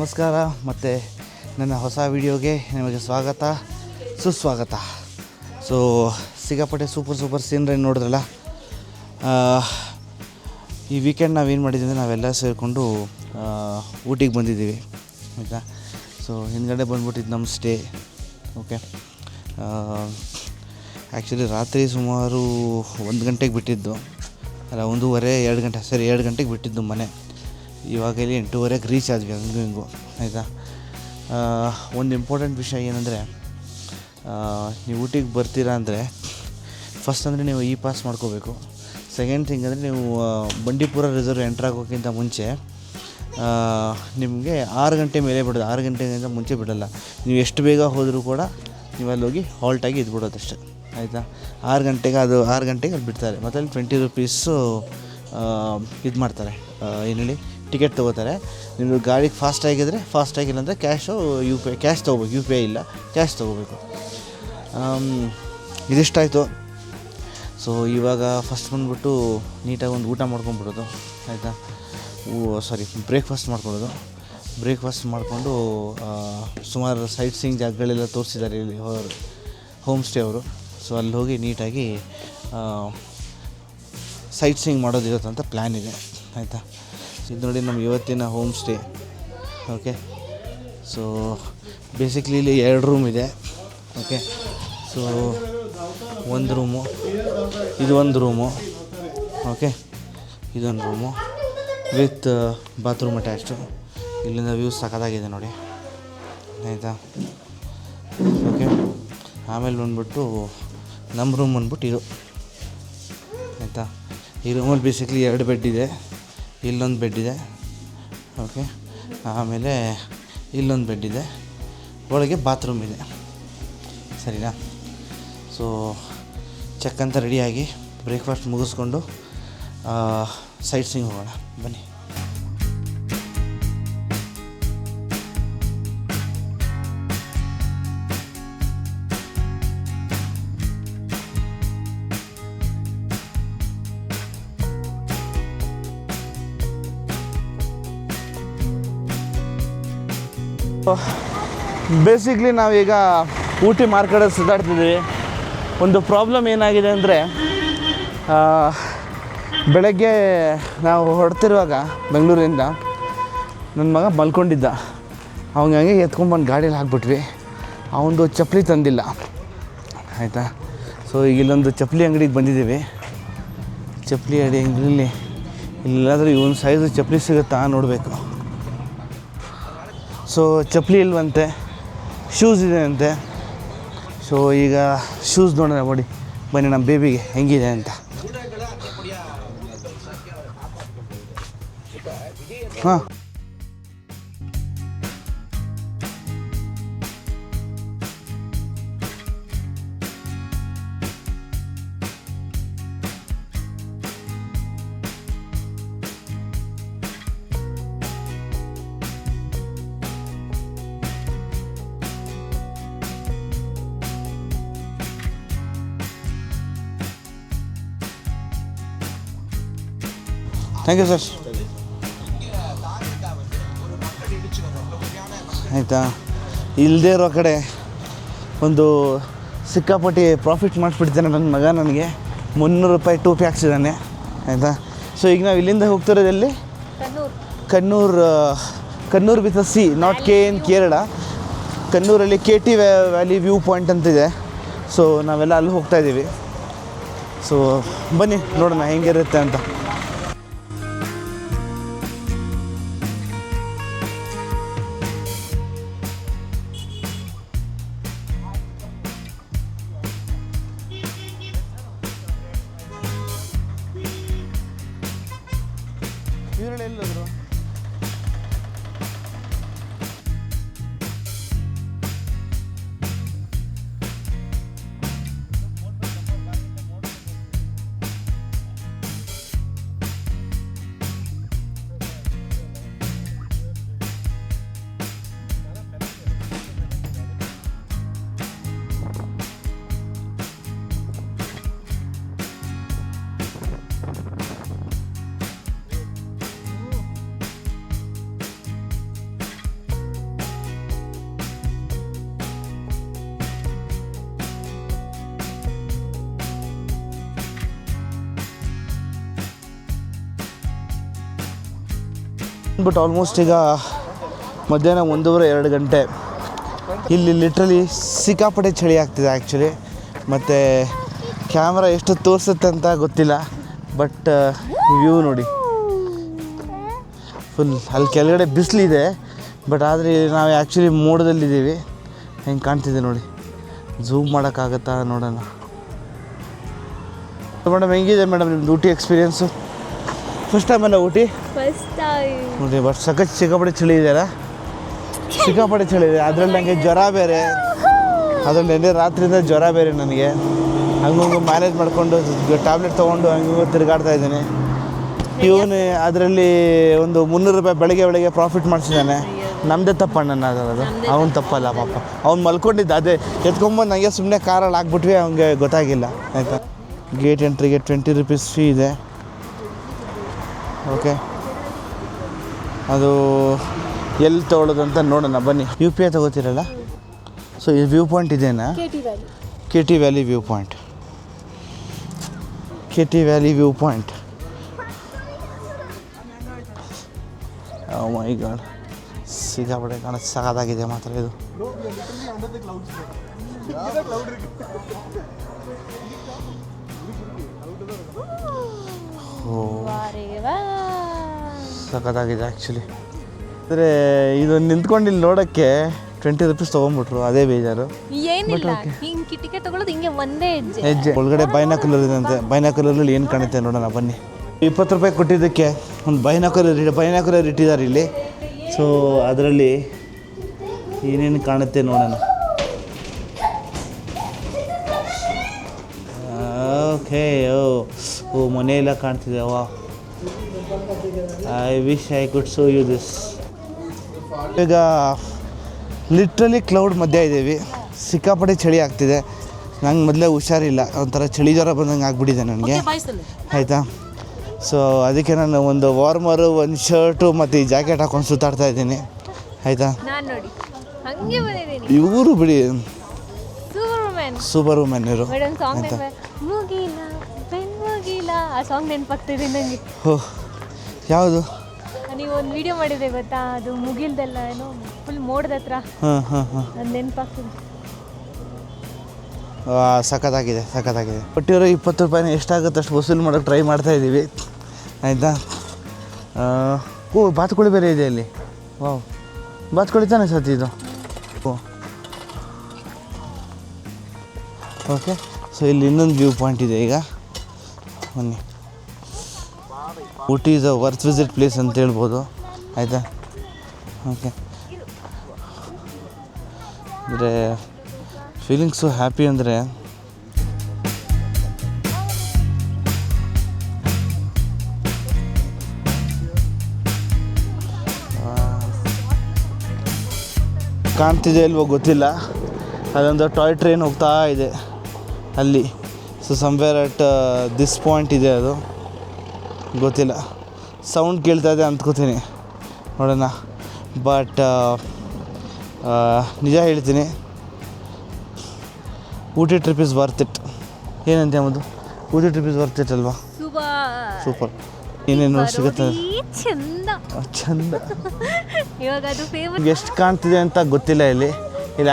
ನಮಸ್ಕಾರ ಮತ್ತು ನನ್ನ ಹೊಸ ವಿಡಿಯೋಗೆ ನಿಮಗೆ ಸ್ವಾಗತ ಸುಸ್ವಾಗತ. ಸೊ ಸಿಕ್ಕಾಪಟ್ಟೆ ಸೂಪರ್ ಸೀನ್ರಿ ನೋಡಿದ್ರಲ್ಲ. ಈ ವೀಕೆಂಡ್ ನಾವೇನು ಮಾಡಿದ್ದೀವಿ ಅಂದರೆ ನಾವೆಲ್ಲ ಸೇರಿಕೊಂಡು ಊಟಿಗೆ ಬಂದಿದ್ದೀವಿ ಆಯಿತಾ. ಸೊ ಹಿಂದ್ಗಡೆ ಬಂದ್ಬಿಟ್ಟಿದ್ದು ನಮ್ಮ ಸ್ಟೇ. ಓಕೆ, ಆ್ಯಕ್ಚುಲಿ ರಾತ್ರಿ ಸುಮಾರು 1 ಗಂಟೆಗೆ ಬಿಟ್ಟಿದ್ದು, ಅಲ್ಲ 1:30-2 ಗಂಟೆ, ಸರಿ 2 ಗಂಟೆಗೆ ಬಿಟ್ಟಿದ್ದು ಮನೆ. ಇವಾಗ ಇಲ್ಲಿ 8:30ಗೆ ರೀಚ್ ಆದ್ವಿ ಹಂಗೂ ಆಯಿತಾ. ಒಂದು ಇಂಪಾರ್ಟೆಂಟ್ ವಿಷಯ ಏನಂದರೆ, ನೀವು ಊಟಿಗೆ ಬರ್ತೀರಾ ಅಂದರೆ ಫಸ್ಟ್ ಅಂದರೆ ನೀವು ಇ ಪಾಸ್ ಮಾಡ್ಕೋಬೇಕು. ಸೆಕೆಂಡ್ ಥಿಂಗ್ ಅಂದರೆ ನೀವು ಬಂಡೀಪುರ ರಿಸರ್ವ್ ಎಂಟ್ರಾಗೋಕ್ಕಿಂತ ಮುಂಚೆ ನಿಮಗೆ 6 ಗಂಟೆ ಮೇಲೆ ಬಿಡೋದು. 6 ಗಂಟೆಗಿಂತ ಮುಂಚೆ ಬಿಡೋಲ್ಲ. ನೀವು ಎಷ್ಟು ಬೇಗ ಹೋದರೂ ಕೂಡ ನೀವು ಅಲ್ಲಿ ಹೋಗಿ ಹಾಲ್ಟಾಗಿ ಇದ್ಬಿಡೋದಷ್ಟೇ ಆಯಿತಾ. 6 ಗಂಟೆಗೆ ಅಲ್ಲಿ ಬಿಡ್ತಾರೆ. ಮತ್ತು ಅಲ್ಲಿ 20 ರೂಪೀಸು ಇದು ಮಾಡ್ತಾರೆ, ಏನು ಹೇಳಿ, ಟಿಕೆಟ್ ತೊಗೋತಾರೆ. ನೀವು ಗಾಡಿಗೆ ಫಾಸ್ಟಾಗಿದ್ದರೆ ಫಾಸ್ಟಾಗಿಲ್ಲ ಅಂದರೆ ಕ್ಯಾಶ್ ತೊಗೋಬೇಕು. ಯು ಪಿ ಐ ಇಲ್ಲ, ಕ್ಯಾಶ್ ತೊಗೋಬೇಕು. ಇದಿಷ್ಟಾಯಿತು. ಸೊ ಇವಾಗ ಫಸ್ಟ್ ಬಂದುಬಿಟ್ಟು ನೀಟಾಗಿ ಒಂದು ಊಟ ಮಾಡ್ಕೊಂಡ್ಬಿಡೋದು ಆಯಿತಾ. ಬ್ರೇಕ್ಫಾಸ್ಟ್ ಮಾಡಿಕೊಂಡು ಸುಮಾರು ಸೈಟ್ ಸೀಯಿಂಗ್ ಜಾಗಗಳೆಲ್ಲ ತೋರಿಸಿದ್ದಾರೆ ಇಲ್ಲಿ ಹೋಮ್ ಸ್ಟೇ ಅವರು. ಸೊ ಅಲ್ಲಿ ಹೋಗಿ ನೀಟಾಗಿ ಸೈಟ್ ಸೀಯಿಂಗ್ ಮಾಡೋದಿರುತ್ತೆ ಅಂತ ಪ್ಲ್ಯಾನ್ ಇದೆ ಆಯಿತಾ. ಇದು ನೋಡಿ ನಮ್ಮ ಇವತ್ತಿನ home stay. Okay, so basically ಇಲ್ಲಿ 2 ರೂಮ್ ಇದೆ. ಓಕೆ, ಸೊ ಒಂದು ರೂಮು, ಇದೊಂದು ರೂಮು. ಓಕೆ, ಇದೊಂದು ರೂಮು ವಿತ್ ಬಾತ್ರೂಮ್ ಅಟ್ಯಾಚ್ಡು. ಇಲ್ಲಿಂದ ವ್ಯೂಸ್ ಸಖತ್ತಾಗಿದೆ ನೋಡಿ ಆಯಿತಾ. ಓಕೆ, ಆಮೇಲೆ ಬಂದ್ಬಿಟ್ಟು ನಮ್ಮ ರೂಮ್ ಬಂದ್ಬಿಟ್ಟು ಇದು ಆಯಿತಾ. ಈ ರೂಮಲ್ಲಿ ಬೇಸಿಕ್ಲಿ 2 ಬೆಡ್ ಇದೆ, ಇಲ್ಲೊಂದು ಬೆಡ್ ಇದೆ. ಓಕೆ, ಆಮೇಲೆ ಇಲ್ಲೊಂದು ಬೆಡ್ ಇದೆ, ಒಳಗೆ ಬಾತ್ರೂಮ್ ಇದೆ, ಸರಿನಾ. ಸೊ ಚೆಕ್ ಅಂತ ರೆಡಿಯಾಗಿ ಬ್ರೇಕ್ಫಾಸ್ಟ್ ಮುಗಿಸ್ಕೊಂಡು ಸೈಟ್ ಸೀಯಿಂಗ್ ಹೋಗೋಣ ಬನ್ನಿ. ಬೇಸಿಕ್ಲಿ ನಾವೀಗ ಊಟಿ ಮಾರ್ಕೆಟಲ್ಲಿ ಸುತ್ತಾಡ್ತಿದ್ದೀವಿ. ಒಂದು ಪ್ರಾಬ್ಲಮ್ ಏನಾಗಿದೆ ಅಂದರೆ, ಬೆಳಗ್ಗೆ ನಾವು ಹೊರಡ್ತಿರುವಾಗ ಬೆಂಗಳೂರಿಂದ ನನ್ನ ಮಗ ಮಲ್ಕೊಂಡಿದ್ದ. ಹಂಗೆ ಎತ್ಕೊಂಡ್ಬಂದು ಗಾಡೀಲಿ ಹಾಕ್ಬಿಟ್ವಿ. ಅವನದು ಚಪ್ಪಲಿ ತಂದಿಲ್ಲ ಆಯಿತಾ. ಸೊ ಈಗ ಇಲ್ಲೊಂದು ಚಪ್ಪಲಿ ಅಂಗಡಿಗೆ ಬಂದಿದ್ದೀವಿ. ಚಪ್ಪಲಿ ಅಂಗಡಿಯಲ್ಲಿ ಇಲ್ಲಾದರೂ ಇವನ್ ಸೈಜು ಚಪ್ಪಲಿ ಸಿಗುತ್ತಾ ನೋಡಬೇಕು. ಸೊ ಚಪ್ಪಲಿ ಇಲ್ವಂತೆ, ಶೂಸ್ ಇದೆ ಅಂತೆ. ಸೊ ಈಗ ಶೂಸ್ ನೋಡೋಣ ನೋಡಿ ಬನ್ನಿ, ನಮ್ಮ ಬೇಬಿಗೆ ಹೆಂಗಿದೆ ಅಂತ. ಹಾಂ, ಥ್ಯಾಂಕ್ ಯು ಸರ್ ಆಯಿತಾ. ಇಲ್ಲದೇ ಇರೋ ಕಡೆ ಒಂದು ಸಿಕ್ಕಾಪಟ್ಟಿ ಪ್ರಾಫಿಟ್ ಮಾಡಿಸ್ಬಿಡ್ತಾನೆ ನನ್ನ ಮಗ. ನನಗೆ 300 ರೂಪಾಯಿ ಟೋಪಿ ಹಾಕ್ಸಿದ್ದಾನೆ ಆಯಿತಾ. ಸೊ ಈಗ ನಾವು ಇಲ್ಲಿಂದ ಹೋಗ್ತಿರೋದಲ್ಲಿ Kannur with C, not Kerala. ಕಣ್ಣೂರಲ್ಲಿ KT ವ್ಯಾಲಿ ವ್ಯೂ ಪಾಯಿಂಟ್ ಅಂತಿದೆ. ಸೊ ನಾವೆಲ್ಲ ಅಲ್ಲಿ ಹೋಗ್ತಾಯಿದ್ದೀವಿ. ಸೊ ಬನ್ನಿ ನೋಡೋಣ ಹೆಂಗಿರುತ್ತೆ ಅಂತ. ಇವರೆಲ್ಲ ಎಲ್ಲೋದ್ರು? ಬಟ್ ಆಲ್ಮೋಸ್ಟ್ ಈಗ ಮಧ್ಯಾಹ್ನ 1:30-2 ಗಂಟೆ. ಇಲ್ಲಿ ಲಿಟ್ರಲಿ ಸಿಕ್ಕಾಪಟ್ಟೆ ಚಳಿ ಆಗ್ತಿದೆ ಆ್ಯಕ್ಚುಲಿ. ಮತ್ತು ಕ್ಯಾಮ್ರಾ ಎಷ್ಟು ತೋರಿಸುತ್ತೆ ಅಂತ ಗೊತ್ತಿಲ್ಲ, ಬಟ್ ವ್ಯೂ ನೋಡಿ ಫುಲ್. ಅಲ್ಲಿ ಕೆಳಗಡೆ ಬಿಸಿಲಿದೆ, ಬಟ್ ಆದರೆ ನಾವು ಆ್ಯಕ್ಚುಲಿ ಮೋಡದಲ್ಲಿದ್ದೀವಿ. ಹೆಂಗೆ ಕಾಣ್ತಿದೆ ನೋಡಿ, ಝೂಮ್ ಮಾಡೋಕ್ಕಾಗತ್ತಾ ನೋಡೋಣ. ಮೇಡಮ್ ಹೆಂಗಿದೆ ಮೇಡಮ್ ನಿಮ್ಮದು ಊಟಿ ಎಕ್ಸ್ಪೀರಿಯೆನ್ಸು? ಫಸ್ಟ್ ಟೈಮ್ ಅಲ್ಲ ಊಟಿ? ಫಸ್ಟ್ ಟೈಮ್ ನೋಡಿ. ಬಟ್ ಸಿಕ್ಕಾಪಟ್ಟೆ ಚಳಿ ಇದೆಯಲ್ಲ, ಸಿಕ್ಕಾಪಟ್ಟೆ ಚಳಿ ಇದೆ. ಅದರಲ್ಲಿ ನನಗೆ ಜ್ವರ ಬೇರೆ, ಅದರಲ್ಲಿ ನೆನ್ನೆ ರಾತ್ರಿಯಿಂದ ಜ್ವರ ಬೇರೆ ನನಗೆ. ಹಂಗೆ ಮ್ಯಾನೇಜ್ ಮಾಡಿಕೊಂಡು ಟ್ಯಾಬ್ಲೆಟ್ ತೊಗೊಂಡು ಹಂಗೆ ತಿರುಗಾಡ್ತಾ ಇದ್ದೀನಿ. ಇವನು ಅದರಲ್ಲಿ ಒಂದು 300 ರೂಪಾಯಿ ಬೆಳಗ್ಗೆ ಪ್ರಾಫಿಟ್ ಮಾಡಿಸಿದ್ದಾನೆ. ನಮ್ಮದೇ ತಪ್ಪಣ್ಣ ಅದರದು, ಅವ್ನು ತಪ್ಪಲ್ಲ ಪಾಪ. ಅವ್ನು ಮಲ್ಕೊಂಡಿದ್ದ, ಅದೇ ಎತ್ಕೊಂಬಂದು ನನಗೆ ಸುಮ್ಮನೆ ಕಾರಲ್ಲಿ ಹಾಕ್ಬಿಟ್ವಿ, ಅವ್ನಿಗೆ ಗೊತ್ತಾಗಿಲ್ಲ. ಆಯಿತಾ, ಗೇಟ್ ಎಂಟ್ರಿಗೆ 20 ರೂಪೀಸ್ ಫೀ ಇದೆ. ಓಕೆ, ಅದು ಎಲ್ಲಿ ತೊಗೊಳ್ಳೋದು ಅಂತ ನೋಡೋಣ ಬನ್ನಿ. UPI ತೊಗೋತೀರಲ್ಲ, ಸೊ ಈ ವ್ಯೂ ಪಾಯಿಂಟ್ ಇದೆನಾ? KT valley view point. KT valley view point. Oh my god, ಸಿಕ್ಕಾಪಟ್ಟೆ ಸಾಕಾಗಿದೆ ಮಾತ್ರ ಇದು. ಸಖತ್ತಾಗಿದೆ ಆ್ಯಕ್ಚುಲಿ. ಅಂದರೆ ಇದು ನಿಂತ್ಕೊಂಡು ಇಲ್ಲಿ ನೋಡೋಕ್ಕೆ 20 ರೂಪೀಸ್ ತೊಗೊಂಡ್ಬಿಟ್ರು, ಅದೇ ಬೇಜಾರು. ಹೆಜ್ಜೆ ಒಳಗಡೆ ಬೈನಾಕುಲರ್ ಇದಂತೆ. ಬೈನಾಕುಲರಲ್ಲಿ ಏನು ಕಾಣುತ್ತೆ ನೋಡೋಣ ಬನ್ನಿ. 20 ರೂಪಾಯಿ ಕೊಟ್ಟಿದ್ದಕ್ಕೆ ಒಂದು ಬೈನಾಕುಲರ್ ಇಟ್ಟಿದ್ದಾರೆ ಇಲ್ಲಿ. ಸೊ ಅದರಲ್ಲಿ ಏನೇನು ಕಾಣುತ್ತೆ ನೋಡೋಣ. ಓಕೆ, ಓ ಮನೆಯೆಲ್ಲ ಕಾಣ್ತಿದೆ. ವಾ, I wish I could show you this. ಈಗ ಲಿಟ್ರಲಿ ಕ್ಲೌಡ್ ಮಧ್ಯೆ ಇದ್ದೀವಿ. ಸಿಕ್ಕಾಪಟ್ಟೆ ಚಳಿ ಆಗ್ತಿದೆ. ನಂಗೆ ಮೊದಲೇ ಹುಷಾರಿಲ್ಲ, ಒಂಥರ ಚಳಿ ಜ್ವರ ಬಂದಂಗೆ ಆಗ್ಬಿಟ್ಟಿದೆ ನನಗೆ. ಆಯಿತಾ, ಸೊ ಅದಕ್ಕೆ ನಾನು ಒಂದು ವಾರ್ಮರು, ಒಂದು ಶರ್ಟು ಮತ್ತು ಈ ಜಾಕೆಟ್ ಹಾಕೊಂಡು ಸುತ್ತಾಡ್ತಾ ಇದ್ದೀನಿ. ಆಯಿತಾ, ಇವರು ಬಿಡಿ ಸೂಪರ್ ವುಮೆನ್ ಇವರು. ಓಹ್, ಯಾವುದು? ನೀವು ಒಂದು ವಿಡಿಯೋ ಮಾಡಿದ್ರೆ ಗೊತ್ತಾ, ಅದು ಮುಗಿಲ್ದೆಲ್ಲ ಏನೋ ಫುಲ್ ಮೋಡದ ಹತ್ರ. ನೆನಪಾಗ್ತದೆ. ಸಖತ್ತಾಗಿದೆ. ಕೊಟ್ಟಿರೋ 20 ರೂಪಾಯಿನ ಎಷ್ಟಾಗುತ್ತೆ ಅಷ್ಟು ವಸೂಲು ಮಾಡೋಕ್ಕೆ ಟ್ರೈ ಮಾಡ್ತಾ ಇದ್ದೀವಿ. ಆಯಿತಾ, ಓ ಬಾತುಕೋಳಿ ಬೇರೆ ಇದೆ ಅಲ್ಲಿ. ವಾವ್, ಬಾತುಕೋಳಿ ತಾನೇ ಸತಿ ಇದು. ಓಕೆ, ಸೊ ಇಲ್ಲಿ ಇನ್ನೊಂದು ವ್ಯೂ ಪಾಯಿಂಟ್ ಇದೆ. ಈಗ ಬನ್ನಿ. Ooty is a worth visit place ಅಂತ ಹೇಳ್ಬೋದು. ಆಯಿತಾ, ಓಕೆ. ಅಂದರೆ ಫೀಲಿಂಗ್ಸು ಹ್ಯಾಪಿ ಅಂದರೆ ಕಾಣ್ತಿದೆ ಇಲ್ವೋ ಗೊತ್ತಿಲ್ಲ. ಅದೊಂದು ಟಾಯ್ ಟ್ರೈನ್ ಹೋಗ್ತಾ ಇದೆ ಅಲ್ಲಿ. So somewhere at this point ಇದೆ, ಅದು ಗೊತ್ತಿಲ್ಲ. ಸೌಂಡ್ ಕೇಳ್ತಾ ಇದೆ ಅಂದ್ಕೋತೀನಿ, ನೋಡೋಣ. ಬಟ್ ನಿಜ ಹೇಳ್ತೀನಿ, Ooty trip is worth it. ಏನಂತ ಯಾವುದು, Ooty trip is worth it ಅಲ್ವಾ? ಸೂಪರ್. ಏನೇನು ಸಿಗುತ್ತೆ ಚಂದ. ಎಷ್ಟು ಕಾಣ್ತಿದೆ ಅಂತ ಗೊತ್ತಿಲ್ಲ. ಇಲ್ಲಿ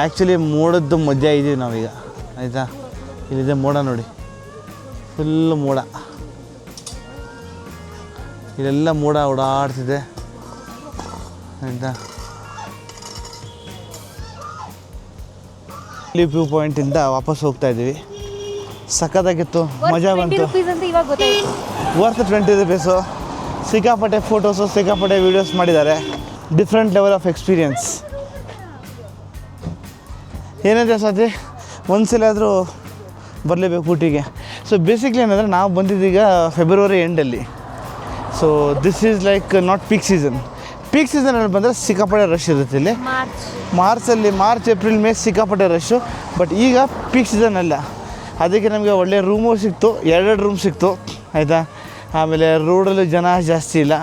ಆ್ಯಕ್ಚುಲಿ ಮೋಡದ್ದು ಮಧ್ಯ ಇದ್ದೀವಿ ನಾವೀಗ. ಆಯಿತಾ, ಇಲ್ಲಿದೆ ಮೋಡ ನೋಡಿ, ಫುಲ್ಲು ಮೋಡ. ಇಲ್ಲೆಲ್ಲ ಮೋಡ ಓಡಾಡ್ತಿದೆ. ಆಯಿತಾ, ಇಲ್ಲಿ ವ್ಯೂ ಪಾಯಿಂಟಿಂದ ವಾಪಸ್ ಹೋಗ್ತಾ ಇದ್ದೀವಿ. ಸಖತ್ತಾಗಿತ್ತು, ಮಜಾ ಬಂತು. Worth 20 rupees. ಸಿಕ್ಕಾಪಟ್ಟೆ ಫೋಟೋಸು, ಸಿಕ್ಕಾಪಟ್ಟೆ ವೀಡಿಯೋಸ್ ಮಾಡಿದ್ದಾರೆ. Different level of experience. ಏನಿದೆ ಸತಿ ಒಂದ್ಸಲ ಆದರೂ ಬರಲೇಬೇಕು ಊಟಿಗೆ. ಸೊ ಬೇಸಿಕ್ಲಿ ಏನಂದರೆ ನಾವು ಬಂದಿದ್ದೀಗ ಫೆಬ್ರವರಿ ಎಂಡಲ್ಲಿ. So this is like not peak season. Peak ಸೀಸನಲ್ಲಿ ಬಂದರೆ ಸಿಕ್ಕಾಪಟ್ಟೆ ರಶ್ ಇರುತ್ತೆ ಇಲ್ಲಿ. ಮಾರ್ಚ್ ಏಪ್ರಿಲ್ ಮೇ ಸಿಕ್ಕಾಪಟ್ಟೆ ರಶ್ಶು. ಬಟ್ ಈಗ ಪೀಕ್ ಸೀಸನ್ ಅಲ್ಲ, ಅದಕ್ಕೆ ನಮಗೆ ಒಳ್ಳೆಯ ರೂಮು ಸಿಕ್ತು. 2 ರೂಮ್ ಸಿಕ್ತು. ಆಯಿತಾ, ಆಮೇಲೆ ರೋಡಲ್ಲೂ ಜನ ಜಾಸ್ತಿ ಇಲ್ಲ,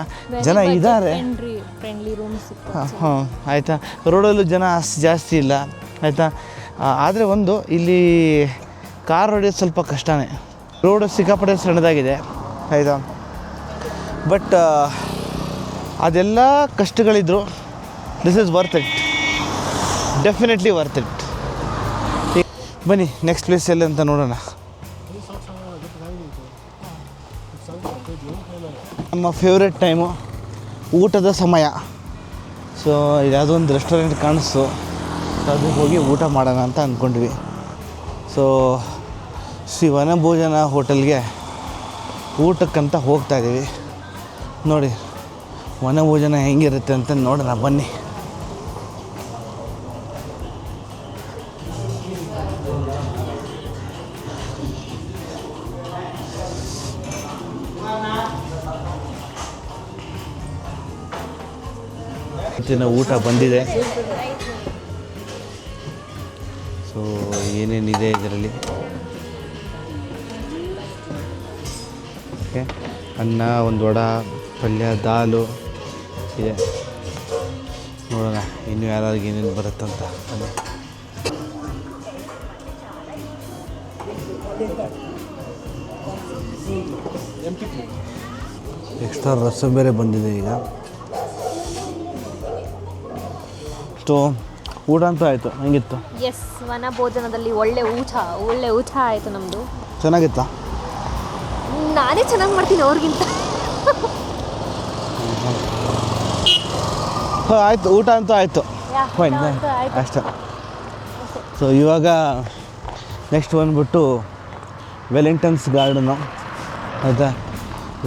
ಜನ ಇದ್ದಾರೆ. ಹಾಂ, ಆಯಿತಾ, ರೋಡಲ್ಲೂ ಜನ ಅಷ್ಟು ಜಾಸ್ತಿ ಇಲ್ಲ. ಆಯಿತಾ, ಆದರೆ ಒಂದು ಇಲ್ಲಿ ಕಾರ್ ಹೊಡೆಯೋದು ಸ್ವಲ್ಪ ಕಷ್ಟನೇ. ರೋಡು ಸಿಕ್ಕಾಪಟ್ಟೆ ಸಣ್ಣದಾಗಿದೆ. ಆಯಿತಾ, ಬಟ್ ಅದೆಲ್ಲ ಕಷ್ಟಗಳಿದ್ರು this is worth it, definitely worth it. ಬನ್ನಿ ನೆಕ್ಸ್ಟ್ ಪ್ಲೇಸ್ ಎಲ್ಲಿ ಅಂತ ನೋಡೋಣ. ನಮ್ಮ ಫೇವ್ರೆಟ್ ಟೈಮು ಊಟದ ಸಮಯ. ಸೊ ಯಾವುದೋ ಒಂದು ರೆಸ್ಟೋರೆಂಟ್ ಕಾಣಿಸ್ತು, ಅದಕ್ಕೆ ಹೋಗಿ ಊಟ ಮಾಡೋಣ ಅಂತ ಅಂದ್ಕೊಂಡ್ವಿ. ಸೊ ಶ್ರೀ ವನಭೋಜನ ಹೋಟೆಲ್ಗೆ ಊಟಕ್ಕಂತ ಹೋಗ್ತಾಯಿದ್ದೀವಿ. ನೋಡಿ ವನಭೋಜನ ಹೆಂಗಿರುತ್ತೆ ಅಂತ ನೋಡೋಣ ಬನ್ನಿ. ಊಟ ಬಂದಿದೆ. ಸೊ ಏನೇನಿದೆ ಇದರಲ್ಲಿ? ಓಕೆ, ಅನ್ನ, ಒಂದು ವಡೆ, ಪಲ್ಯ, ದಾಲು ಇದೆ. ನೋಡೋಣ ಇನ್ನು ಯಾರಿಗೆ ಏನೇನು ಬರುತ್ತಂತ. ಎಕ್ಸ್ಟ್ರಾ ರಸಂ ಬೇರೆ ಬಂದಿದೆ ಈಗ. ಸೊ ಊಟ ಅಂತೂ ಆಯಿತು. ಹೆಂಗಿತ್ತು? ಎಸ್, ವನಭೋಜನದಲ್ಲಿ ಒಳ್ಳೆ ಊಟ ಆಯಿತು ನಮ್ಮದು. ಚೆನ್ನಾಗಿತ್ತಾ? ನಾನೇ ಚೆನ್ನಾಗಿ ಮಾಡ್ತೀನಿ ಅವ್ರಿಗಿಂತ. ಆಯಿತು, ಊಟ ಅಂತೂ ಆಯಿತು. ಫೈನ್, ಅಷ್ಟೇ. ಸೊ ಇವಾಗ ನೆಕ್ಸ್ಟ್ ಬಂದ್ಬಿಟ್ಟು ವೆಲ್ಲಿಂಗ್ಟನ್ಸ್ ಗಾರ್ಡನು, ಆಯಿತಾ?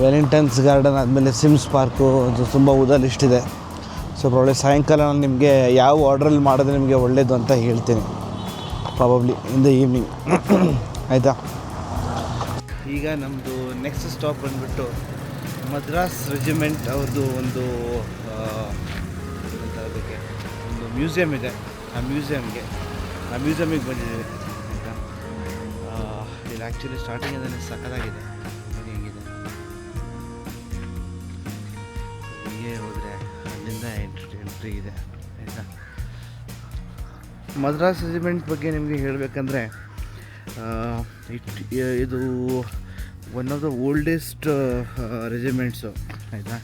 ವೆಲ್ಲಿಂಗ್ಟನ್ಸ್ ಗಾರ್ಡನ್ ಆದಮೇಲೆ ಸಿಮ್ಸ್ ಪಾರ್ಕು, ಅದು ತುಂಬ ಉದಾ ಲಿಸ್ಟ್ ಇದೆ. ಸೊ ಒಳ್ಳೆ ಸಾಯಂಕಾಲ ನಾನು ನಿಮಗೆ ಯಾವ ಆರ್ಡ್ರಲ್ಲಿ ಮಾಡಿದ್ರೆ ನಿಮಗೆ ಒಳ್ಳೆಯದು ಅಂತ ಹೇಳ್ತೀನಿ, ಪ್ರಾಬಬ್ಲಿ ಇನ್ ದ ಈವ್ನಿಂಗ್. ಆಯಿತಾ? ಈಗ ನಮ್ಮದು ನೆಕ್ಸ್ಟ್ ಸ್ಟಾಪ್ ಬಂದುಬಿಟ್ಟು ಮದ್ರಾಸ್ ರೆಜಿಮೆಂಟ್ ಅವ್ರದ್ದು ಒಂದು ಅದಕ್ಕೆ ಒಂದು ಮ್ಯೂಸಿಯಮ್ ಇದೆ. ಆ ಮ್ಯೂಸಿಯಮಿಗೆ ಬಂದಿದ್ದೀವಿ. ಆಯಿತಾ? ಇಲ್ಲಿ ಆ್ಯಕ್ಚುಲಿ ಸ್ಟಾರ್ಟಿಂಗ್ ಅದನ್ನು ಸಖತ್ತಾಗಿದೆ. ಹೇಗಿದೆ ಹೀಗೆ ಹೋದರೆ ಅಲ್ಲಿಂದ ಎಂಟ್ರಿ ಇದೆ. ಆಯಿತಾ? ಮದ್ರಾಸ್ ರೆಜಿಮೆಂಟ್ ಬಗ್ಗೆ ನಿಮಗೆ ಹೇಳಬೇಕಂದ್ರೆ ಇದು ಒನ್ ಆಫ್ ದ ಓಲ್ಡೆಸ್ಟ್ ರೆಜಿಮೆಂಟ್ಸು. ಆಯಿತಾ?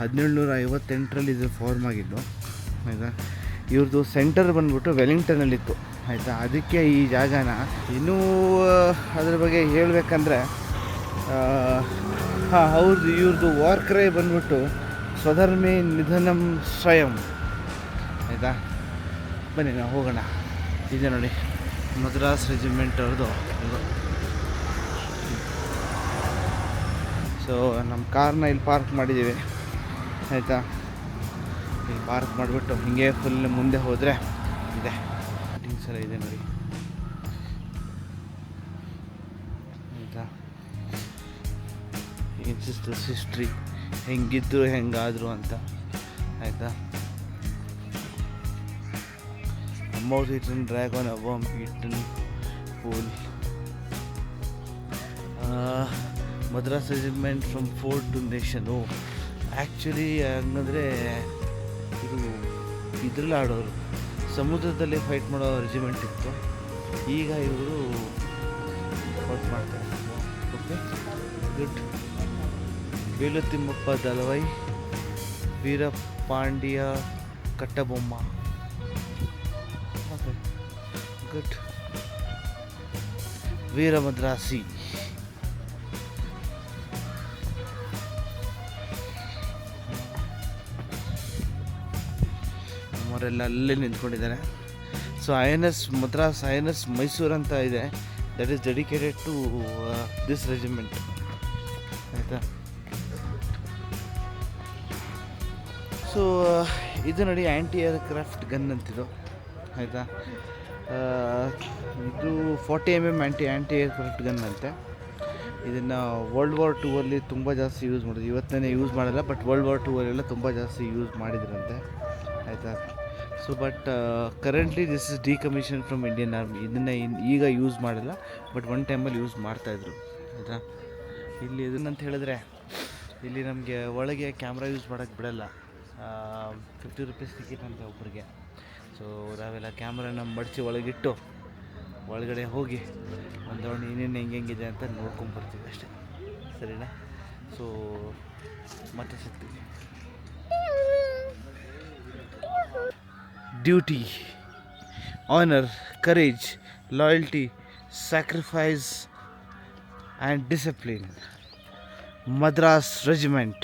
1758ರಲ್ಲಿ ಇದು ಫಾರ್ಮ್ ಆಗಿದ್ದು. ಆಯಿತಾ? ಇವ್ರದ್ದು ಸೆಂಟರ್ ಬಂದ್ಬಿಟ್ಟು ವೆಲ್ಲಿಂಗ್ಟನ್ನಲ್ಲಿತ್ತು. ಆಯಿತಾ? ಅದಕ್ಕೆ ಈ ಜಾಗನ ಇನ್ನೂ ಅದ್ರ ಬಗ್ಗೆ ಹೇಳಬೇಕಂದ್ರೆ ಇವ್ರದ್ದು ವಾರ್ ಕ್ರೈ ಬಂದ್ಬಿಟ್ಟು ಸ್ವಧರ್ಮೇ ನಿಧನಂ ಸ್ವಯಂ. ಆಯಿತಾ? ಬನ್ನಿ ನಾವು ಹೋಗೋಣ. ಇದೆ ನೋಡಿ ಮದ್ರಾಸ್ ರೆಜಿಮೆಂಟ್ ಅವ್ರದ್ದು ಇದು. ಸೊ ನಮ್ಮ ಕಾರ್ನ ಇಲ್ಲಿ ಪಾರ್ಕ್ ಮಾಡಿದ್ದೀವಿ. ಆಯಿತಾ? ಇಲ್ಲಿ ಪಾರ್ಕ್ ಮಾಡಿಬಿಟ್ಟು ಹೀಗೆ ಫುಲ್ ಮುಂದೆ ಹೋದರೆ ಇದೆ ಲೈಟಿಂಗ್ಸ್ ಎಲ್ಲ ಇದೆ ನೋಡಿ. ಆಯಿತಾ? ಏನ್ಸಿಸ್ತು ಹಿಸ್ಟ್ರಿ ಹೆಂಗಿದ್ರು ಹೆಂಗಾದರು ಅಂತ. ಆಯಿತಾ? mouse eaten dragon, a worm eaten pool. Madras regiment from fort to nation. Actually ಹಂಗಂದರೆ ಇದು ಇದ್ರಲ್ಲಿ ಆಡೋರು, ಸಮುದ್ರದಲ್ಲಿ ಫೈಟ್ ಮಾಡೋ ರೆಜಿಮೆಂಟ್ ಇತ್ತು. ಈಗ ಇವರು ಫೈಟ್ ಮಾಡ್ತಾರೆ. Okay, good. ಬೇಲುತಿಮ್ಮಪ್ಪ ದಳವೈ, Veerapandya ಕಟ್ಟಬೊಮ್ಮ. Okay, good. ವೀರಮದ್ರಾಸಿ. ಅವರೆಲ್ಲ ಅಲ್ಲೇ ನಿಂತ್ಕೊಂಡಿದ್ದಾರೆ. So INS Madras, INS Mysuru ಅಂತ ಇದೆ. That is dedicated to this regiment. ಆಯಿತಾ? ಸೊ ಇದು ನೋಡಿ ಆ್ಯಂಟಿ ಏರ್ಕ್ರಾಫ್ಟ್ ಗನ್ ಅಂತಿದ್ದು. ಆಯಿತಾ? ಇದು 40 mm ಆ್ಯಂಟಿ ಏರ್ಕ್ರಾಫ್ಟ್ ಗನ್ ಅಂತೆ. ಇದನ್ನು World War II ತುಂಬ ಜಾಸ್ತಿ ಯೂಸ್ ಮಾಡಿದ್ರು. ಇವತ್ತನೇ ಯೂಸ್ ಮಾಡಲ್ಲ, ಬಟ್ World War II ತುಂಬ ಜಾಸ್ತಿ ಯೂಸ್ ಮಾಡಿದ್ರಂತೆ. ಆಯಿತಾ? So but currently this is decommission from Indian army. ಇದನ್ನು ಈಗ ಯೂಸ್ ಮಾಡಲ್ಲ, ಬಟ್ ಒನ್ ಟೈಮಲ್ಲಿ ಯೂಸ್ ಮಾಡ್ತಾಯಿದ್ರು. ಆಯಿತಾ? ಇಲ್ಲಿ ಇದನ್ನಂತ ಹೇಳಿದ್ರೆ ಇಲ್ಲಿ ನಮಗೆ ಒಳಗೆ ಕ್ಯಾಮ್ರಾ ಯೂಸ್ ಮಾಡೋಕ್ಕೆ ಬಿಡಲ್ಲ. 50 ರೂಪೀಸ್ ಟಿಕೆಟ್ ಅಂತ ಒಬ್ಬರಿಗೆ. ಸೊ ನಾವೆಲ್ಲ ಕ್ಯಾಮ್ರಾನ ಮಡಚಿ ಒಳಗಿಟ್ಟು ಒಳಗಡೆ ಹೋಗಿ ಒಂದು ರೌಂಡ್ ಏನೇನು ಹೆಂಗಿದೆ ಅಂತ ನೋಡ್ಕೊಂಬರ್ತೀವಿ ಅಷ್ಟೇ. ಸರಿನಾ? ಸೊ ಮತ್ತೆ ಸಿಗ್ತೀವಿ. duty, honor, courage, loyalty, sacrifice, and discipline. Madras Regiment,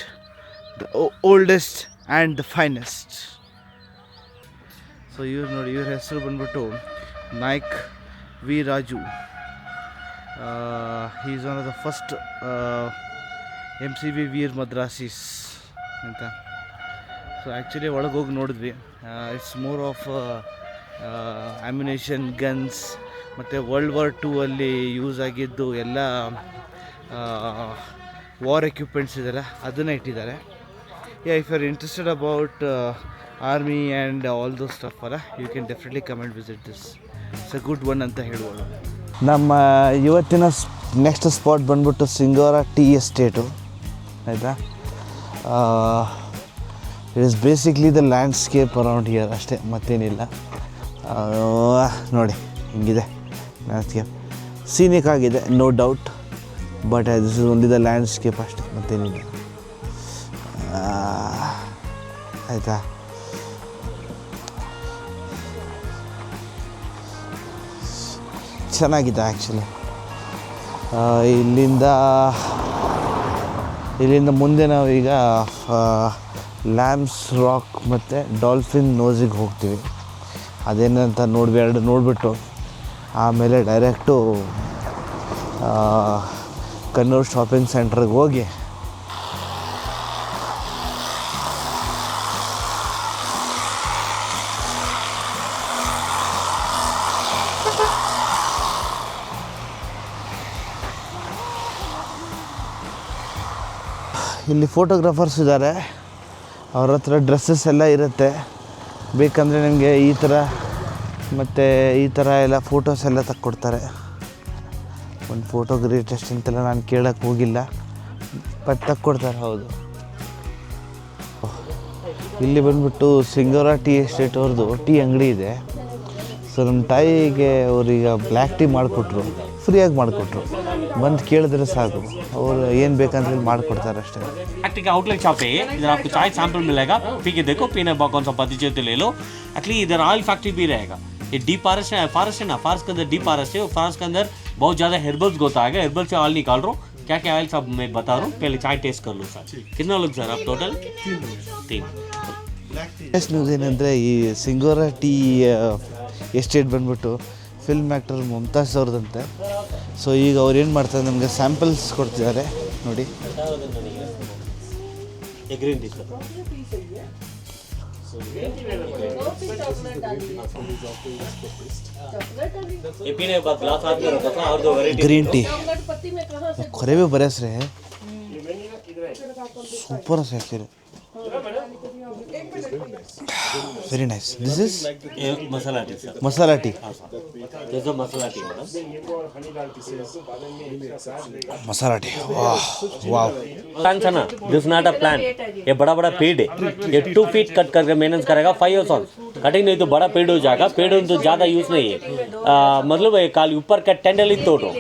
the oldest and the finest. So ಇವ್ರು ನೋಡಿ, ಇವ್ರ ಹೆಸರು ಬಂದ್ಬಿಟ್ಟು Naik V Raju. Is one of the first MCV Veer Madrasis ಅಂತ. ಸೊ ಆ್ಯಕ್ಚುಲಿ ಒಳಗೆ ಹೋಗಿ ನೋಡಿದ್ವಿ. It's more of ammunition, guns ಮತ್ತು ವರ್ಲ್ಡ್ ವಾರ್ 2 ಅಲ್ಲಿ ಯೂಸ್ ಆಗಿದ್ದು ಎಲ್ಲ ವಾರ್ ಎಕ್ವಿಪ್ಮೆಂಟ್ಸ್ ಇದೆಲ್ಲ ಅದನ್ನು ಇಟ್ಟಿದ್ದಾರೆ. If you are interested about army and all those stuff ಅಲ್ಲ, you can definitely come and visit this. It's a good one ಅಂತ ಹೇಳ್ಬೋದು. ನಮ್ಮ ಇವತ್ತಿನ ನೆಕ್ಸ್ಟ್ ಸ್ಪಾಟ್ ಬಂದ್ಬಿಟ್ಟು ಸಿಂಗೋರ ಟೀ ಎಸ್ಟೇಟು, ಆಯಿತಾ. It is basically the landscape around here ಅಷ್ಟೇ, ಮತ್ತೇನಿಲ್ಲ. ನೋಡಿ ಹಿಂಗಿದೆ ಲ್ಯಾಂಡ್ಸ್ಕೇಪ್, ಸೀನಿಕ್ ಆಗಿದೆ, no doubt. But this is only the landscape ಅಷ್ಟೇ, ಮತ್ತೇನಿಲ್ಲ, ಆಯಿತಾ. ಚೆನ್ನಾಗಿದೆ ಆ್ಯಕ್ಚುಲಿ. ಇಲ್ಲಿಂದ ಮುಂದೆ ನಾವೀಗ ಲ್ಯಾಂಬ್ಸ್ ರಾಕ್ ಮತ್ತು ಡಾಲ್ಫಿನ್ ನೋಸಿಗೆ ಹೋಗ್ತೀವಿ. ಅದೇನಂತ ನೋಡಿಬಿಟ್ಟು ಆಮೇಲೆ ಡೈರೆಕ್ಟು ಕನ್ನೂರು ಶಾಪಿಂಗ್ ಸೆಂಟ್ರಿಗೆ ಹೋಗಿ ಇಲ್ಲಿ ಫೋಟೋಗ್ರಾಫರ್ಸ್ ಇದ್ದಾರೆ, ಅವ್ರ ಹತ್ರ ಡ್ರೆಸ್ಸಸ್ ಎಲ್ಲ ಇರುತ್ತೆ. ಬೇಕಂದರೆ ನಿಮಗೆ ಈ ಥರ ಮತ್ತು ಈ ಥರ ಎಲ್ಲ ಫೋಟೋಸ್ ಎಲ್ಲ ತಕ್ಕೊಡ್ತಾರೆ. ಒಂದು ಫೋಟೋ ಗ್ರೇಟೆಸ್ಟ್ ಅಂತೆಲ್ಲ ನಾನು ಕೇಳೋಕ್ಕೆ ಹೋಗಿಲ್ಲ, ಬಟ್ ತಕ್ಕೊಡ್ತಾರೆ. ಹೌದು, ಇಲ್ಲಿ ಬಂದುಬಿಟ್ಟು ಸಿಂಗೋರ ಟೀ ಎಸ್ಟೇಟ್ ಅವ್ರದ್ದು ಟೀ ಅಂಗಡಿ ಇದೆ. ಸೊ ನಮ್ಮ ತಾಯಿಗೆ ಅವ್ರೀಗ ಬ್ಲ್ಯಾಕ್ ಟೀ ಮಾಡಿಕೊಟ್ರು, ಫ್ರೀಯಾಗಿ ಮಾಡಿಕೊಟ್ರು. ಬಂದು ಕೇಳಿದ್ರೆ ಸಾಕು, ಅವರು ಏನು ಬೇಕಂತ ಹೇಳಿ ಮಾಡಿಕೊಡ್ತಾರೆ अष्टे। फैक्ट्री का आउटलेट शॉप है, इधर आपको चाय सैंपल मिलेगा, पी के देखो, पीने बाद कौन सा पति चाहिए तो ले लो। एक्चुअली इधर ऑयल फैक्ट्री भी रहेगा। ये डी फॉरेस्ट है ना, फॉरेस्ट के अंदर डी फॉरेस्ट है, फॉरेस्ट के अंदर बहुत ज़्यादा हेर्बल्स होता है। हेर्बल से ऑयल निकाल रहा हूँ, क्या क्या ऑयल सब मैं बता रहा हूँ, पहले चाय टेस्ट कर लो सर। कितना लोग सर आप टोटल? 3। ನೆಕ್ಸ್ಟ್ ನ್ಯೂಸ್ ಏನಂದರೆ, ಈ ಸಿಂಗೋರ ಟೀ ಎಸ್ಟೇಟ್ ಬಂದ್ಬಿಟ್ಟು ಫಿಲ್ಮ್ ಆ್ಯಕ್ಟರ್ ಮುಮ್ತಾಜ್ ಅವ್ರದ್ದಂತೆ. ಸೊ ಈಗ ಅವ್ರು ಏನು ಮಾಡ್ತಾರೆ, ನಮಗೆ ಸ್ಯಾಂಪಲ್ಸ್ ಕೊಡ್ತಿದ್ದಾರೆ ನೋಡಿ. ಗ್ರೀನ್ ಟೀ ಖರೆ ಭೀ ಬರೆಸ್ರೆ super actually, very nice. This is masala tea sir. Masala tea. This is masala tea madam. Masala tea. Wow. Plants है ना, this is not a plant. ये बड़ा बड़ा पेड़ है, ये 2 फीट कट करके मेहनत करेगा 5 years on. कटिंग नहीं तो बड़ा पेड़ हो जाएगा। पेड़ तो ज़्यादा यूज़ नहीं है, मतलब ये खाली ऊपर का टेंडल ही तोड़ो,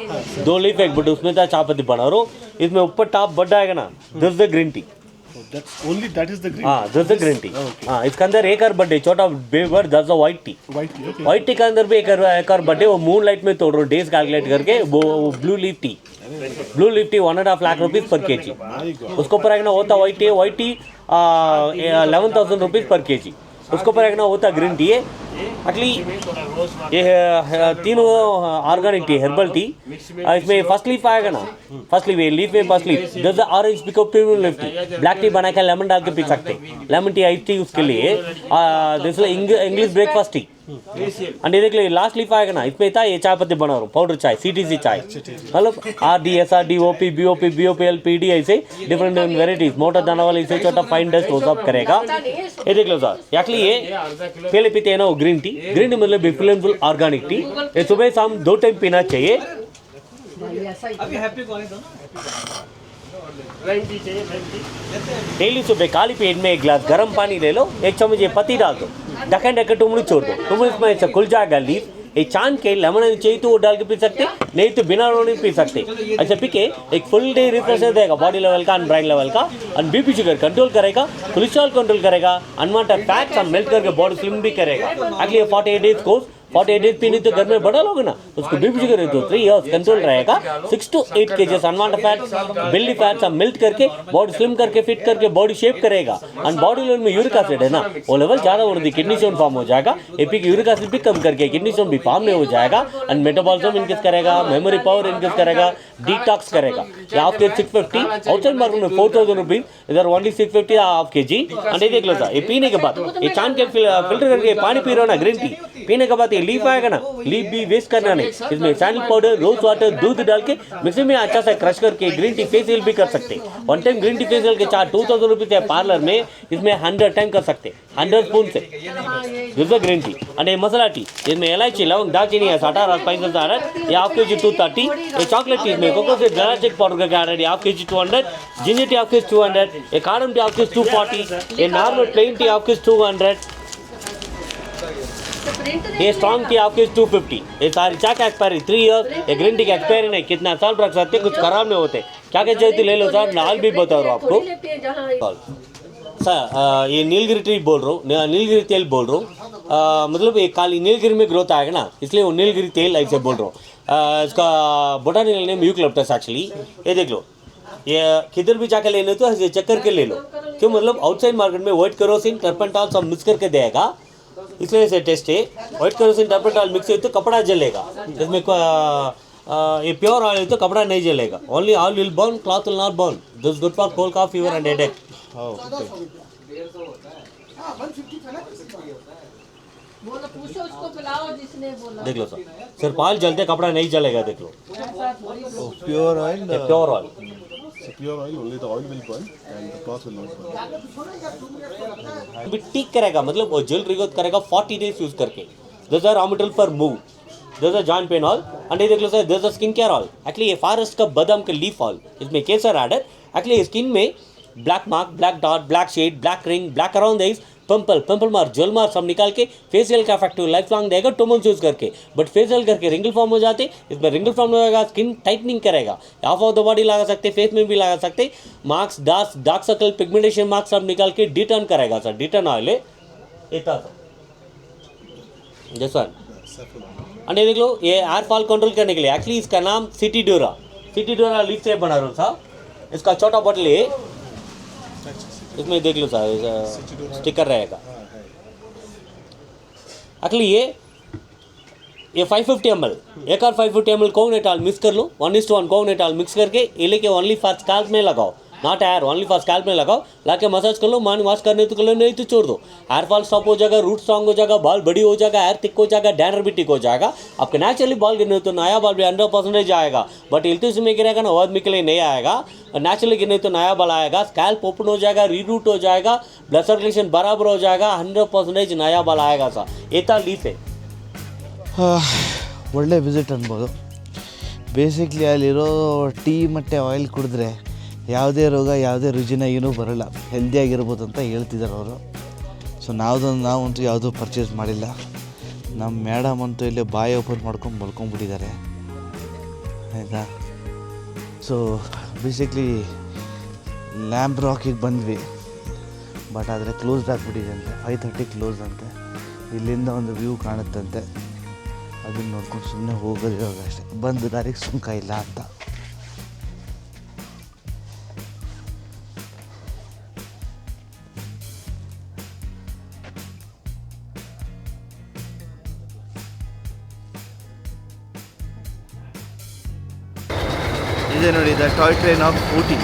2 लीफ एक बट उसमें तो चाय पत्ती बना रहो, इसमें ऊपर टॉप बढ़ आएगा ना, this is the green tea. That is the green. हाँ, दिस द ग्रीन टी। हाँ, इसके अंदर एक और बर्थडे छोटा बेबर, दस व्हाइट टी। व्हाइट टी के अंदर भी एक और बर्थडे, वो मून लाइट में तोड़ रहा डेज कैलकुलेट करके, वो blue leaf tea. Blue leaf tea 1.5 lakh rupees पर के जी। उसको ऊपर एक ना होता व्हाइट टी 11,000 रुपीज़ पर के जी। उसको ऊपर एक ना होता ग्रीन टी है। एक्चुअली ये तीनों ऑर्गेनिक टी, हर्बल टी। इसमें फर्स्ट लीफ आएगा ना, फर्स्ट लीफ, लीफ में first leaf, this orange pekoe premium leaf tea. Black tea बना के लेमन डाल के पी सकते, लेमन टी आइस टी उसके लिए। This English breakfast T. And ये देख लीजिए लास्ट लीफ आएगा ना, इसमें था ये चाय पत्ती बना रहा हूँ, पाउडर चाय, CTC चाय, मतलब RD SRD OP BOP BOPL PD ऐसे डिफरेंट वेराइटीज। मोटा दाना वाला इसे छोटा फाइन डस्ट वो सब करेगा। ये देख लो सर, एक्चुअली ये पहले पीते हैं ना वो ग्रीन टी मतलब बिफ्लेमफुल ऑर्गेनिक टी। ये सुबह शाम 2 टाइम पीना चाहिए। डेली सुबह खाली पेट में 1 गिलास गर्म पानी ले लो, 1 चम्मच ये पत्ती डाल दो, ढक्कन 2 मिनट छोड़ दो, 2 मिनट में खुल जाएगा लीफ। एक चांद के लेमन चाहिए तो वो डाल के पी सकते, नहीं तो बिना रोनी पी सकते। अच्छा पी के एक फुल डे रिफ्रेशर देगा बॉडी लेवल का एंड ब्रेन लेवल का, एंड बीपी शुगर कंट्रोल करेगा, कोलेस्ट्रॉल कंट्रोल करेगा, अनवांटेड फैट्स हम मेल्ट करके बॉडी स्लिम भी करेगा। अगले 48 डेज कोर्स, 48 डेज पीने तो घर में बड़ा लोगे ना, उसको बीपी शुगर है तो 3 इयर्स कंट्रोल रहेगा। 6 to 8 kg unwanted fats, belly fats हम मेल्ट करके बॉडी स्लिम करके फिट करके बॉडी शेप करेगा। एंड बॉडी लेवल में यूरिक एसिड है ना, वो लेवल ज़्यादा हो रही, किडनी स्टोन फॉर्म हो जाएगा। एपी की यूरिक एसिड भी कम करके किडनी स्टोन भी फॉर्म में हो जाएगा, एंड मेटाबॉलिज्म इंक्रीज करेगा, मेमोरी पावर इंक्रीज करेगा, डिटॉक्स करेगा। ये हाफ के 650, आउटसाइड मार्केट में 4000 रुपीज, इधर ओनली 650 हाफ के जी। एंड ये देख लो सर, ये पीने के बाद ये चांद के फिल्टर करके पानी पी रहे हो ना, ग्रीन टी पीने के बाद ये लीफ आएगा ना, लीफ भी वेस्ट करना नहीं, इसमें सैंडल पाउडर, रोज वाटर, दूध डाल के मिक्सी में अच्छा से क्रश करके ग्रीन टी फेशियल भी कर सकते। One time green tea facial के चार्ज 2000 रुपीज है पार्लर में, इसमें 100 टाइम कर सकते, 100 स्पून से ग्रीन टी। एंड ये मसाला टी, इसमें इलायची, लवंग, दालचीनी है, 18 स्पाइसेस आ रहा है, ये हाफ के जी 230। ये चॉकलेट टी में कोकोनट ग्लासिक पाउडर का आ रहा है, हाफ के जी 200, जिंजर टी हाफ के 200, ये कार्डम टी हाफ के 240, ये नॉर्मल प्लेन टी हाफ के 200, ये स्ट्रॉन्ग टी आपके 250। ये सारी चाय का एक्सपायरी 3 ईयर, ये ग्रीन टी का एक्सपायरी नहीं, कितना साल रख सकते, कुछ खराब नहीं होते। क्या क्या चाहिए ले लो सर, नाल भी बता रहा हूँ आपको सर। ये नीलगिरी टी बोल रहा हूँ, नीलगिरी तेल बोल रहा हूँ, मतलब ये काली नीलगिरी में ग्रोथ आएगा ना, इसलिए वो नीलगिरी तेल ऐसे बोल रहा हूँ। इसका बोटानिकल नेम यूकलिप्टस एक्चुअली। ये देख लो, ये किधर भी जाकर लेने तो ऐसे चेक करके ले लो, क्यों मतलब आउटसाइड मार्केट में व्हाइट केरोसिन टर्पेंटॉल सब मिक्स करके देगा, इसलिए से टेस्ट है। व्हाइट केरोसिन टर्पेंटॉल मिक्स है तो कपड़ा जलेगा, इसमें ये प्योर ऑयल है तो कपड़ा नहीं जलेगा। Only oil will burn, cloth will not burn. This good for cold cough fever and headache. देख लो सर, सिर्फ ऑयल जलते कपड़ा नहीं जलेगा, देख लो। Pure oil, pure oil, Pure oil, only the oil will burn and the cloth will not burn. भी टिक करेगा, मतलब वो जेल रिग्रोथ करेगा 40 डेज यूज करके। This are raw material for Moov, this are joint pain oil, and ये देख लो sir, this are skin care oil. Actually ये फॉरेस्ट का बादाम का लीफ ऑयल, इसमें केसर एडेड। एक्चुअली स्किन में black mark, black dot, black shade, black ring, black around the eyes, pimple mark, ज्वेल मार्क सब निकाल के फेशियल का इफेक्टिव लाइफ लॉन्ग देगा 2 मंथ्स यूज करके। बट फेशियल करके रिंगल फॉर्म हो जाते, इसमें रिंगल फॉर्म होगा, स्किन टाइटनिंग करेगा, हाफ ऑफ द बॉडी लगा सकते, फेस में भी लगा सकते। Marks, dark circle, pigmentation marks सब निकाल के डिटर्न करेगा सर। डिटर्न ऑयल है इतना सर, जैसा एंड ये देख लो, ये एयर फॉल कंट्रोल करने के लिए। एक्चुअली इसका नाम सिटी डोरा लीफ से बना रहा था। इसका छोटा बॉटल है, इसमें देख लो सर स्टिकर रहेगा। एक्चुअली ये 550 ml, एक और 550 ml कोकोनट ऑयल मिक्स कर लो, 1:1 कोकोनट ऑयल मिक्स करके ये लेके ओनली फॉर स्कैल्प में लगाओ, not here, only for scalp में लगाओ, लाके मसाज कर लो। मॉर्निंग वॉश करने तो कर लो, नहीं तो छोड़ दो। हेयर फॉल स्टॉप हो जाएगा, रूट स्ट्रॉन्ग हो जाएगा, बाल बड़ी हो जाएगा, हेयर थिक हो जाएगा, डैंड्रफ भी ठीक हो जाएगा। आपके नेचुरली बाल गिरने तो नया बाल भी 100% आएगा, बट इल्तुस में गिरेगा ना, वह के लिए नहीं आएगा। नेचुरली गिरने तो नया बाल आएगा, स्कैल्प ओपन हो जाएगा, रीरूट हो जाएगा, ब्लड सर्कुलेशन बराबर हो जाएगा, 100% नया बाल आएगा सर। ये लीफ है, ಒಳ್ಳೆ ವಿಸಿಟ್ ಅನ್ಬೋದು। ಬೇಸಿಕ್ಲಿ ಅಲ್ಲಿರೋ ಟೀ ಮತ್ತು ಆಯಿಲ್ ಕುಡಿದ್ರೆ ಯಾವುದೇ ರೋಗ, ಯಾವುದೇ ರುಜಿನ ಏನೂ ಬರೋಲ್ಲ, ಹೆಲ್ದಿಯಾಗಿರ್ಬೋದು ಅಂತ ಹೇಳ್ತಿದ್ದಾರೆ ಅವರು. ಸೊ ನಾವಂತೂ ಯಾವುದೂ ಪರ್ಚೇಸ್ ಮಾಡಿಲ್ಲ. ನಮ್ಮ ಮೇಡಮ್ ಅಂತೂ ಇಲ್ಲಿ ಬಾಯಿ ಓಪನ್ ಮಾಡ್ಕೊಂಡು ಮಲ್ಕೊಂಡ್ಬಿಟ್ಟಿದ್ದಾರೆ ಆಯಿತಾ. ಸೊ ಬೇಸಿಕ್ಲಿ ಲ್ಯಾಂಪ್ ರಾಕಿಗೆ ಬಂದ್ವಿ, ಬಟ್ ಆದರೆ ಕ್ಲೋಸ್ಡ್ ಆಗಿಬಿಟ್ಟಿದೆ ಅಂತೆ, 5:30 ಕ್ಲೋಸ್ ಅಂತೆ. ಇಲ್ಲಿಂದ ಒಂದು ವ್ಯೂ ಕಾಣುತ್ತಂತೆ, ಅದನ್ನು ನೋಡ್ಕೊಂಡು ಸುಮ್ಮನೆ ಹೋಗೋದಿರೋದು ಅಷ್ಟೇ, ಬಂದು ದಾರಿಗೆ ಸುಂಕ ಇಲ್ಲ ಅಂತ. ಇದೆ ನೋಡಿ, the toy train of Ooty.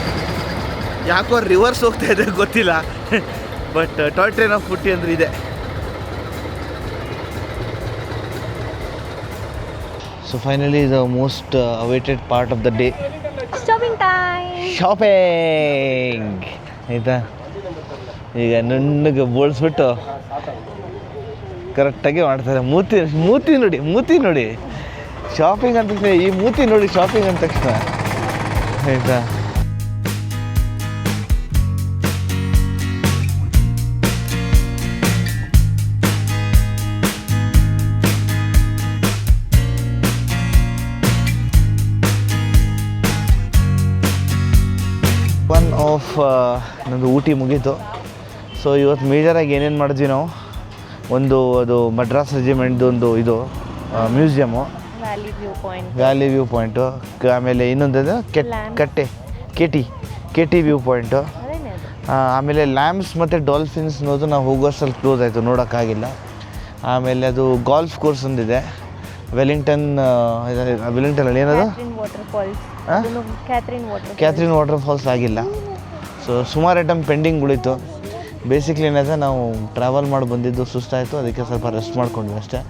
ಯಾಕೋ ರಿವರ್ಸ್ ಹೋಗ್ತಾ ಇದೆ ಗೊತ್ತಿಲ್ಲ, but toy train of Ooty ಅಂದರೆ ಇದೆ. So finally the most awaited part of the day, shopping time. Shopping ಆಯಿತಾ. ಈಗ ನುಣ್ಣಗೆ ಬೋಳಿಸ್ಬಿಟ್ಟು ಕರೆಕ್ಟಾಗಿ ಮಾಡ್ತಾರೆ. ಮೂತಿ ನೋಡಿ ಶಾಪಿಂಗ್ ಅಂತ ತಕ್ಷಣ, ಈ ಮೂತಿ ನೋಡಿ ಶಾಪಿಂಗ್ ಅಂದ ತಕ್ಷಣ ಆಯಿತಾ. ಒನ್ ಆಫ್ ನಮ್ಮದು ಊಟಿ ಮುಗೀತು. ಸೊ ಇವತ್ತು ಮೇಜರಾಗಿ ಏನೇನು ಮಾಡಿದ್ವಿ ನಾವು, ಅದು ಮಡ್ರಾಸ್ ರೆಜಿಮೆಂಟ್ದು ಒಂದು ಇದು ಮ್ಯೂಸಿಯಮ್ಮು, ವ್ಯಾಲಿ ವ್ಯೂ ಪಾಯಿಂಟು, ಆಮೇಲೆ ಇನ್ನೊಂದು ಕೆ ಟಿ ವ್ಯೂ ಪಾಯಿಂಟು, ಆಮೇಲೆ ಲ್ಯಾಂಬ್ಸ್ ಮತ್ತು ಡಾಲ್ಫಿನ್ಸ್ ಅನ್ನೋದು ನಾವು ಹೋಗೋಷ್ಟರಲ್ಲಿ ಕ್ಲೋಸ್ ಆಯಿತು, ನೋಡೋಕ್ಕಾಗಿಲ್ಲ. ಆಮೇಲೆ ಅದು ಗಾಲ್ಫ್ ಕೋರ್ಸ್ ಒಂದಿದೆ ವೆಲ್ಲಿಂಗ್ಟನಲ್ಲಿ, ಏನದು ಕ್ಯಾಥ್ರಿನ್ ವಾಟರ್ ಫಾಲ್ಸ್ ಆಗಿಲ್ಲ. ಸೊ ಸುಮಾರು ಐಟಮ್ ಪೆಂಡಿಂಗ್ ಉಳಿತು. ಬೇಸಿಕ್ಲಿ ಏನಾದರೆ ನಾವು ಟ್ರಾವೆಲ್ ಮಾಡಿ ಬಂದಿದ್ದು ಸುಸ್ತಾಯಿತು, ಅದಕ್ಕೆ ಸ್ವಲ್ಪ ರೆಸ್ಟ್ ಮಾಡ್ಕೊಂಡ್ವಿ ಅಷ್ಟೇ.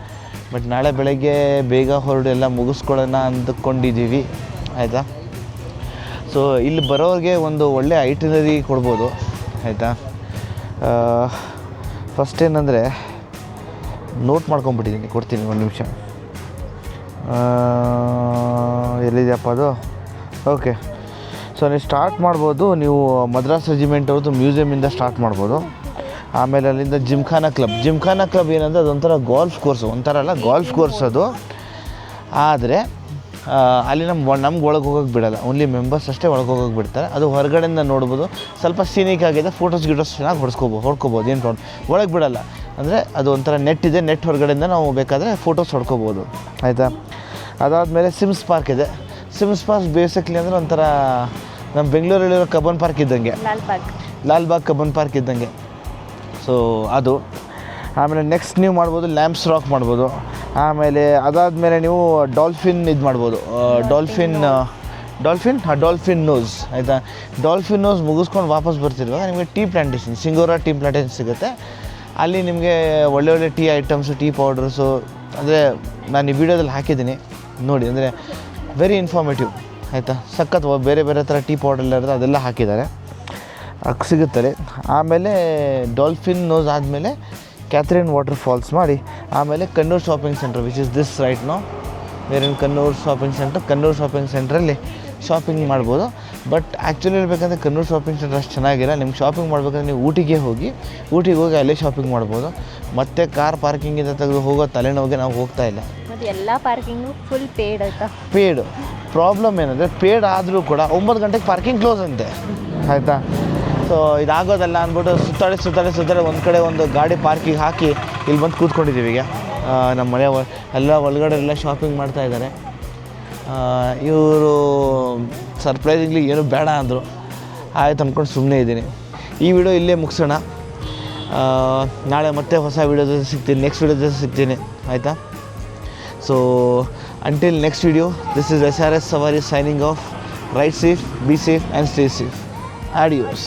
ಬಟ್ ನಾಳೆ ಬೆಳಗ್ಗೆ ಬೇಗ ಹೊರಡು ಎಲ್ಲ ಮುಗಿಸ್ಕೊಳ್ಳೋಣ ಅಂದ್ಕೊಂಡಿದ್ದೀವಿ, ಆಯಿತಾ. ಸೊ ಇಲ್ಲಿ ಬರೋರಿಗೆ ಒಂದು ಒಳ್ಳೆ ಐಟಿನರಿ ಕೊಡ್ಬೋದು, ಆಯಿತಾ. ಫಸ್ಟ್ ಏನಂದರೆ ನೋಟ್ ಮಾಡ್ಕೊಂಬಿಟ್ಟಿದ್ದೀನಿ, ಕೊಡ್ತೀನಿ ಒಂದು ನಿಮಿಷ. ಎಲ್ಲಿದೆಯಪ್ಪ ಅದು? ಓಕೆ. ಸೊ ನೀವು ಸ್ಟಾರ್ಟ್ ಮಾಡ್ಬೋದು, ನೀವು ಮದ್ರಾಸ್ ರೆಜಿಮೆಂಟ್ ಅವ್ರದ್ದು ಮ್ಯೂಸಿಯಮಿಂದ ಸ್ಟಾರ್ಟ್ ಮಾಡ್ಬೋದು. ಆಮೇಲೆ ಅಲ್ಲಿಂದ ಜಿಮ್ಖಾನಾ ಕ್ಲಬ್ ಏನಂದರೆ ಅದೊಂಥರ ಗಾಲ್ಫ್ ಕೋರ್ಸ್ ಅದು. ಆದರೆ ಅಲ್ಲಿ ನಮ್ಗೆ ಒಳಗೆ ಹೋಗೋಕ್ಕೆ ಬಿಡೋಲ್ಲ, ಓನ್ಲಿ ಮೆಂಬರ್ಸ್ ಅಷ್ಟೇ ಒಳಗೆ ಹೋಗೋಕ್ಕೆ ಬಿಡ್ತಾರೆ. ಅದು ಹೊರಗಡೆಯಿಂದ ನೋಡ್ಬೋದು, ಸ್ವಲ್ಪ ಸೀನಿಕ್ ಆಗಿದೆ, ಫೋಟೋಸ್ ಚೆನ್ನಾಗಿ ಹೊಡ್ಕೋಬೋದು, ಏನು ಪ್ರಾಬ್ಲಮ್. ಒಳಗೆ ಬಿಡೋಲ್ಲ, ಅಂದರೆ ಅದು ಒಂಥರ ನೆಟ್ ಇದೆ, ನೆಟ್ ಹೊರಗಡೆಯಿಂದ ನಾವು ಬೇಕಾದರೆ ಫೋಟೋಸ್ ಹೊಡ್ಕೋಬೋದು, ಆಯಿತಾ. ಅದಾದಮೇಲೆ ಸಿಮ್ಸ್ ಪಾರ್ಕ್ ಇದೆ. ಸಿಮ್ಸ್ ಪಾರ್ಕ್ ಬೇಸಿಕ್ಲಿ ಅಂದರೆ ಒಂಥರ ನಮ್ಮ ಬೆಂಗಳೂರಲ್ಲಿರೋ ಕಬ್ಬನ್ ಪಾರ್ಕ್ ಇದ್ದಂಗೆ, ಲಾಲ್ಬಾಗ್ ಕಬ್ಬನ್ ಪಾರ್ಕ್ ಇದ್ದಂಗೆ. ಸೊ ಅದು. ಆಮೇಲೆ ನೆಕ್ಸ್ಟ್ ನೀವು ಮಾಡ್ಬೋದು ಲ್ಯಾಂಬ್ಸ್ ರಾಕ್ ಮಾಡ್ಬೋದು. ಆಮೇಲೆ ಅದಾದಮೇಲೆ ನೀವು ಡಾಲ್ಫಿನ್ ಇದು ಮಾಡ್ಬೋದು, ಡಾಲ್ಫಿನ್ ನೋಸ್, ಆಯಿತಾ. ಡಾಲ್ಫಿನ್ ನೋಸ್ ಮುಗಿಸ್ಕೊಂಡು ವಾಪಸ್ ಬರ್ತಿರುವಾಗ ನಿಮಗೆ ಟೀ ಪ್ಲಾಂಟೇಷನ್, ಸಿಂಗೋರಾ ಟೀ ಪ್ಲಾಂಟೇಷನ್ ಸಿಗುತ್ತೆ. ಅಲ್ಲಿ ನಿಮಗೆ ಒಳ್ಳೆ ಟೀ ಐಟಮ್ಸು, ಟೀ ಪೌಡರ್ಸು, ಅಂದರೆ ನಾನು ಈ ವಿಡಿಯೋದಲ್ಲಿ ಹಾಕಿದ್ದೀನಿ ನೋಡಿ, ಅಂದರೆ ವೆರಿ ಇನ್ಫಾರ್ಮೇಟಿವ್, ಆಯಿತಾ. ಸಖತ್ ಬೇರೆ ಥರ ಟೀ ಪೌಡರ್ ಎಲ್ಲ ಇರೋದು ಅದೆಲ್ಲ ಹಾಕಿದ್ದಾರೆ, ಸಿಗುತ್ತದೆ. ಆಮೇಲೆ ಡಾಲ್ಫಿನ್ ನೋಸ್ ಆದಮೇಲೆ ಕ್ಯಾಥ್ರಿನ್ ವಾಟರ್ ಫಾಲ್ಸ್ ಮಾಡಿ, ಆಮೇಲೆ Kannur shopping centre which is this right no, where in Kannur shopping ಸೆಂಟ್ರಲ್ಲಿ ಶಾಪಿಂಗ್ ಮಾಡ್ಬೋದು. ಬಟ್ ಆ್ಯಕ್ಚುಲಿ ಹೇಳ್ಬೇಕಂದ್ರೆ ಕಣ್ಣೂರು ಶಾಪಿಂಗ್ ಸೆಂಟರ್ ಅಷ್ಟು ಚೆನ್ನಾಗಿಲ್ಲ. ನಿಮ್ಗೆ ಶಾಪಿಂಗ್ ಮಾಡ್ಬೇಕಂದ್ರೆ ನೀವು ಊಟಿಗೆ ಹೋಗಿ ಅಲ್ಲೇ ಶಾಪಿಂಗ್ ಮಾಡ್ಬೋದು. ಮತ್ತು ಕಾರ್ ಪಾರ್ಕಿಂಗಿಂದ ತೆಗೆದು ಹೋಗೋ ತಲೆನೋವಿಗೆ ನಾವು ಹೋಗ್ತಾ ಇಲ್ಲ. ಎಲ್ಲ ಪಾರ್ಕಿಂಗು ಫುಲ್ ಪೇಯ್ಡ್ ಆಯಿತಾ. ಪೇಯ್ಡು. ಪ್ರಾಬ್ಲಮ್ ಏನಂದರೆ ಪೇಯ್ಡ್ ಆದರೂ ಕೂಡ 9 ಗಂಟೆಗೆ ಪಾರ್ಕಿಂಗ್ ಕ್ಲೋಸ್ ಅಂತೆ, ಆಯಿತಾ. ಸೊ ಇದಾಗೋದಲ್ಲ ಅಂದ್ಬಿಟ್ಟು ಸುತ್ತಾಡಿ ಒಂದು ಕಡೆ ಒಂದು ಗಾಡಿ ಪಾರ್ಕಿಂಗ್ ಹಾಕಿ ಇಲ್ಲಿ ಬಂದು ಕೂತ್ಕೊಂಡಿದ್ದೀವಿ. ಈಗ ನಮ್ಮ ಮನೆ ಎಲ್ಲ ಒಳಗಡೆ ಎಲ್ಲ ಶಾಪಿಂಗ್ ಮಾಡ್ತಾಯಿದ್ದಾರೆ. ಇವರು ಸರ್ಪ್ರೈಸಿಂಗ್ಲಿ ಏನು ಬೇಡ ಅಂದರು, ಆಯ್ತು ಅಂದ್ಕೊಂಡು ಸುಮ್ಮನೆ ಇದ್ದೀನಿ. ಈ ವಿಡಿಯೋ ಇಲ್ಲೇ ಮುಗಿಸೋಣ. ನಾಳೆ ಮತ್ತೆ ಹೊಸ ವಿಡಿಯೋ ಸಿಗ್ತೀನಿ, ನೆಕ್ಸ್ಟ್ ವಿಡಿಯೋ ಸಿಗ್ತೀನಿ, ಆಯಿತಾ. So until next video, this is SRS Savari signing off. Ride safe, be safe and stay safe. Adios.